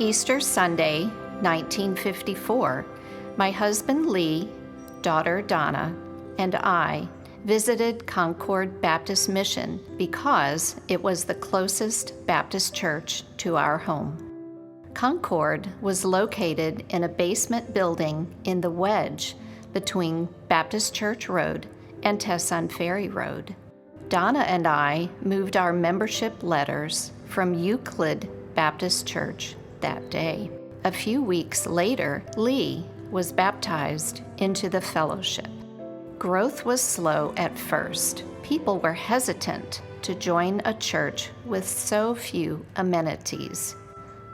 Easter Sunday, 1954, my husband Lee, daughter Donna, and I visited Concord Baptist Mission because it was the closest Baptist church to our home. Concord was located in a basement building in the wedge between Baptist Church Road and Tesson Ferry Road. Donna and I moved our membership letters from Euclid Baptist Church that day. A few weeks later, Lee was baptized into the fellowship. Growth was slow at first. People were hesitant to join a church with so few amenities.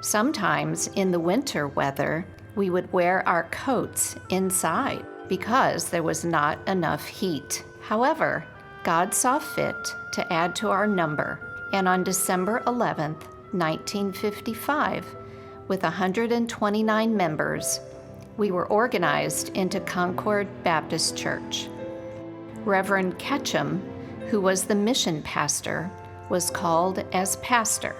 Sometimes in the winter weather, we would wear our coats inside because there was not enough heat. However, God saw fit to add to our number, and on December 11th, 1955, with 129 members, we were organized into Concord Baptist Church. Reverend Ketchum, who was the mission pastor, was called as pastor,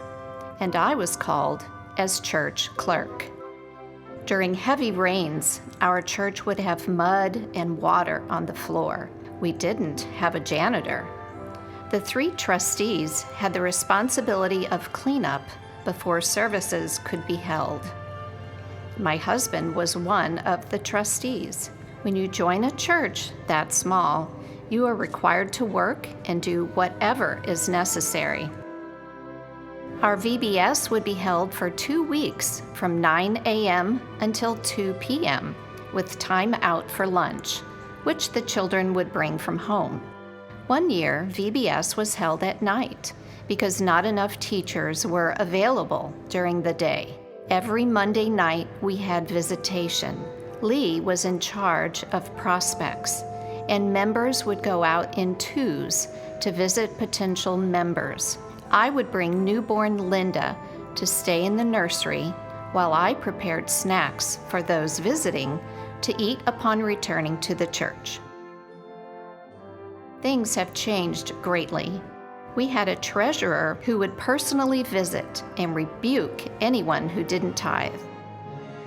and I was called as church clerk. During heavy rains, our church would have mud and water on the floor. We didn't have a janitor. The 3 trustees had the responsibility of cleanup before services could be held. My husband was one of the trustees. When you join a church that small, you are required to work and do whatever is necessary. Our VBS would be held for 2 weeks from 9 a.m. until 2 p.m. with time out for lunch, which the children would bring from home. One year, VBS was held at night because not enough teachers were available during the day. Every Monday night, we had visitation. Lee was in charge of prospects, and members would go out in twos to visit potential members. I would bring newborn Linda to stay in the nursery while I prepared snacks for those visiting to eat upon returning to the church. Things have changed greatly. We had a treasurer who would personally visit and rebuke anyone who didn't tithe.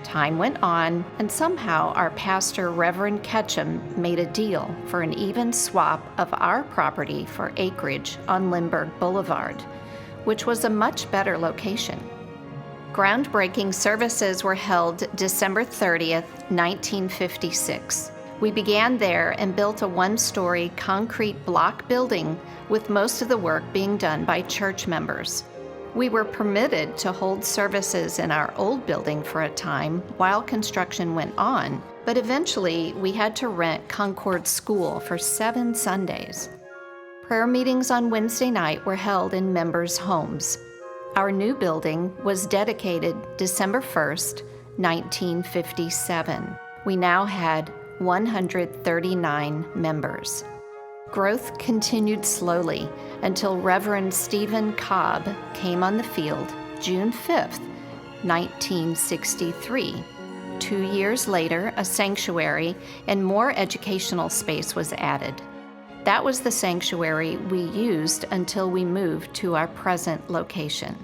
Time went on, and somehow our pastor, Reverend Ketchum, made a deal for an even swap of our property for acreage on Lindbergh Boulevard, which was a much better location. Groundbreaking services were held December 30th, 1956. We began there and built a 1-story concrete block building with most of the work being done by church members. We were permitted to hold services in our old building for a time while construction went on, but eventually we had to rent Concord School for 7 Sundays. Prayer meetings on Wednesday night were held in members' homes. Our new building was dedicated December 1st, 1957. We now had 139 members. Growth continued slowly until Reverend Stephen Cobb came on the field June 5th, 1963. 2 years later, a sanctuary and more educational space was added. That was the sanctuary we used until we moved to our present location.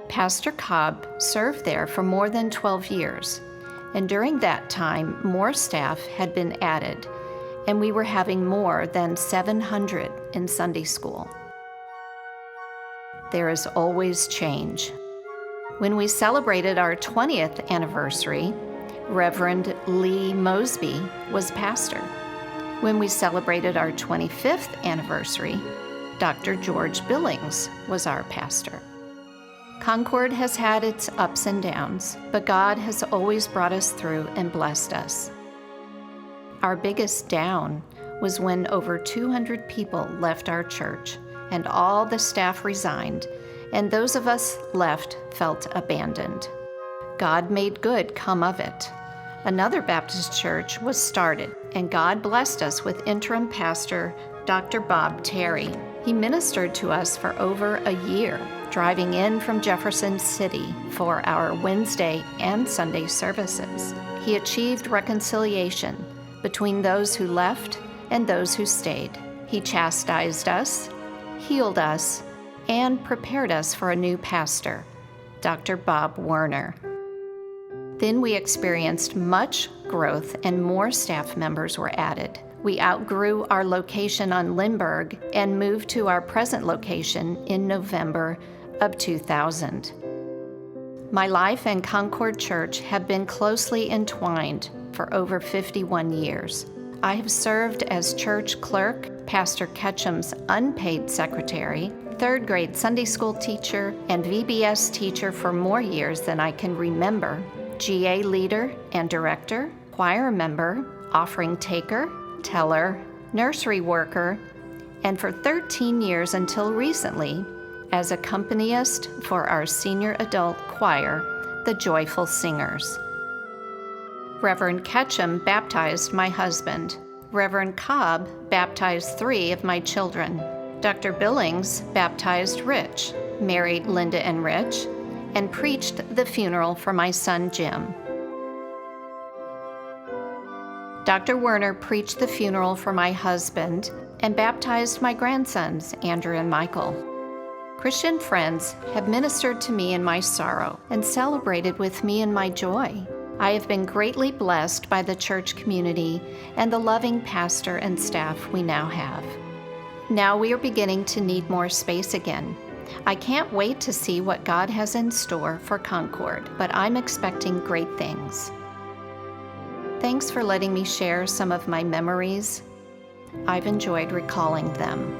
Pastor Cobb served there for more than 12 years, and during that time, more staff had been added, and we were having more than 700 in Sunday school. There is always change. When we celebrated our 20th anniversary, Reverend Lee Mosby was pastor. When we celebrated our 25th anniversary, Dr. George Billings was our pastor. Concord has had its ups and downs, but God has always brought us through and blessed us. Our biggest down was when over 200 people left our church and all the staff resigned, and those of us left felt abandoned. God made good come of it. Another Baptist church was started, and God blessed us with interim pastor Dr. Bob Terry. He ministered to us for over a year, driving in from Jefferson City for our Wednesday and Sunday services. He achieved reconciliation between those who left and those who stayed. He chastised us, healed us, and prepared us for a new pastor, Dr. Bob Werner. Then we experienced much growth and more staff members were added. We outgrew our location on Lindbergh and moved to our present location in November of 2000. My life and Concord Church have been closely entwined for over 51 years. I have served as church clerk, Pastor Ketchum's unpaid secretary, third grade Sunday school teacher, and VBS teacher for more years than I can remember, GA leader and director, choir member, offering taker, teller, nursery worker, and for 13 years until recently, as accompanist for our senior adult choir, the Joyful Singers. Reverend Ketchum baptized my husband. Reverend Cobb baptized 3 of my children. Dr. Billings baptized Rich, married Linda and Rich, and preached the funeral for my son Jim. Dr. Werner preached the funeral for my husband and baptized my grandsons, Andrew and Michael. Christian friends have ministered to me in my sorrow and celebrated with me in my joy. I have been greatly blessed by the church community and the loving pastor and staff we now have. Now we are beginning to need more space again. I can't wait to see what God has in store for Concord, but I'm expecting great things. Thanks for letting me share some of my memories. I've enjoyed recalling them.